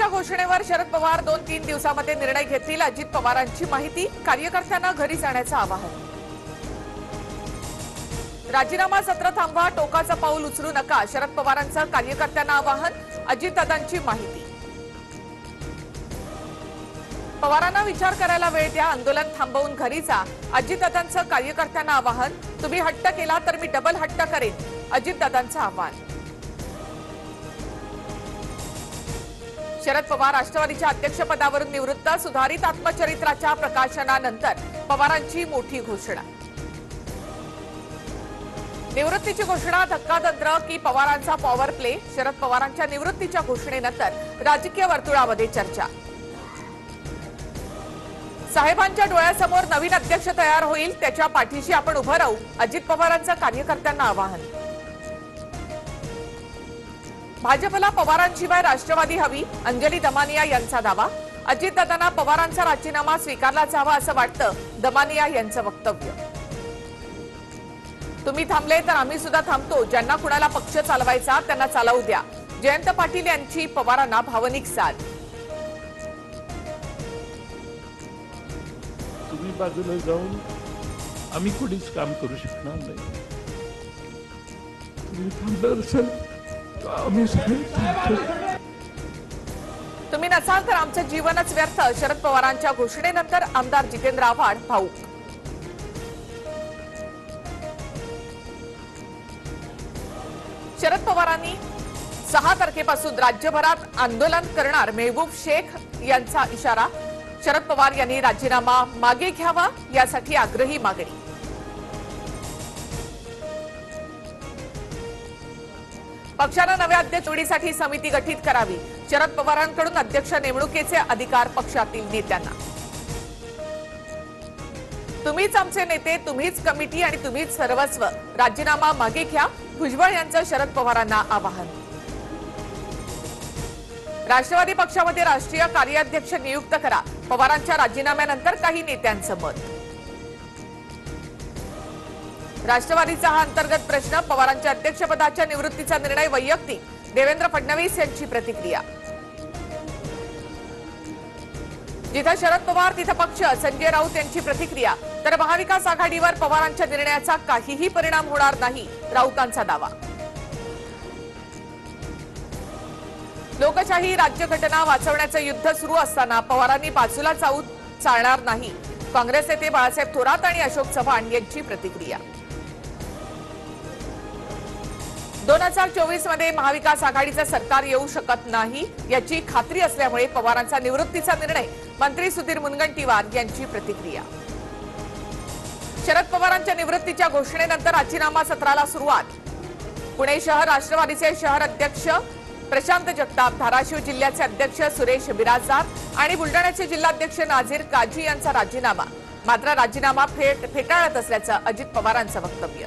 निवृत्तीच्या घोषणेवर शरद पवार 2-3 दिवसांमध्ये निर्णय घेतील। अजित पवारांची माहिती, कार्यकर्त्यांना घरी जाण्याचं आवाहन। राजीनामा सत्र थांबवा, टोकाचं पाऊल उचलू नका, शरद पवारांचं कार्यकर्त्यांना आवाहन। अजितदादांची माहिती, पवारांना विचार करायला वेळ द्या, आंदोलन थांबवून घरी जा, अजितदादांचं कार्यकर्त्यांना आवाहन। तुम्ही हट्ट केला तर मी डबल हट्ट करेन, अजितदादांचं आवाहन। शरद पवार राष्ट्रवादीच्या अध्यक्षपदावरून निवृत्त, सुधारित आत्मचरित्राच्या प्रकाशनानंतर पवारांची मोठी घोषणा। निवृत्तीची घोषणा धक्कातंत्र की पवारांचा पॉवर प्ले, शरद पवारांच्या निवृत्तीच्या घोषणेनंतर राजकीय वर्तुळामध्ये चर्चा। साहेबांच्या डोळ्यासमोर नवीन अध्यक्ष तयार होईल, त्याच्या पाठीशी आपण उभं राहू, अजित पवारांचं कार्यकर्त्यांना आवाहन। भाजपला पवारांशिवाय राष्ट्रवादी हवी, अंजली दमानिया यांचा दावा। अजितदादांना पवारांचा राजीनामा स्वीकारला जावा असं वाटतं, दमानिया यांचं वक्तव्य। तुम्ही थांबले तर आम्ही सुद्धा थांबतो, ज्यांना कुणाला पक्ष चालवायचा त्यांना चालवू द्या, जयंत पाटील यांची पवारांना भावनिक साथ। तुम्ही बाजूला जाऊन आम्ही कुठेच काम करू शकणार नाही, तुम्ही थांबलं असेल आम्ही तुम्ही नसाल तर आमचं जीवनच व्यर्थ, शरद पवारांच्या घोषणेनंतर आमदार जितेंद्र आव्हाड भाऊक। शरद पवारांनी 6 तारखेपासून राज्यभरात आंदोलन करणार, मेहबूब शेख यांचा इशारा। शरद पवार यांनी राजीनामा मागे घ्यावा, यासाठी आग्रही मागणी। पक्षानं नव्या अध्यक्ष निवडीसाठी समिती गठीत करावी, शरद पवारांकडून अध्यक्ष नेमणुकीचे अधिकार पक्षातील नेत्यांना। तुम्हीच आमचे नेते, तुम्हीच कमिटी आणि तुम्हीच सर्वस्व, राजीनामा मागे घ्या, भुजबळ यांचं शरद पवारांना आवाहन। राष्ट्रवादी पक्षामध्ये राष्ट्रीय कार्याध्यक्ष नियुक्त करा, पवारांच्या राजीनाम्यानंतर काही नेत्यांचं मत। राष्ट्रवादीचा हा अंतर्गत प्रश्न, पवारांच्या अध्यक्षपदाच्या निवृत्तीचा निर्णय वैयक्तिक, देवेंद्र फडणवीस यांची प्रतिक्रिया। जिथे शरद पवार तिथे पक्ष, संजय राऊत यांची प्रतिक्रिया। तर महाविकास आघाडीवर पवारांच्या निर्णयाचा काहीही परिणाम होणार नाही, राऊतांचा दावा। लोकशाही राज्यघटना वाचवण्याचं युद्ध सुरू असताना पवारांनी बाजूला जाऊन चालणार नाही, काँग्रेस नेते बाळासाहेब थोरात आणि अशोक चव्हाण यांची प्रतिक्रिया। 2024 मध्ये महाविकास आघाडीचं सरकार येऊ शकत नाही याची खात्री असल्यामुळे पवारांचा निवृत्तीचा निर्णय, मंत्री सुधीर मुनगंटीवार यांची प्रतिक्रिया। शरद पवारांच्या निवृत्तीच्या घोषणेनंतर राजीनामा सत्राला सुरुवात। पुणे शहर राष्ट्रवादीचे शहर अध्यक्ष प्रशांत जगताप, धाराशिव जिल्ह्याचे अध्यक्ष सुरेश बिराजदार आणि बुलढाण्याचे जिल्हाध्यक्ष नाझीर काझी यांचा राजीनामा, मात्र राजीनामा फेटाळत असल्याचं अजित पवारांचं वक्तव्य।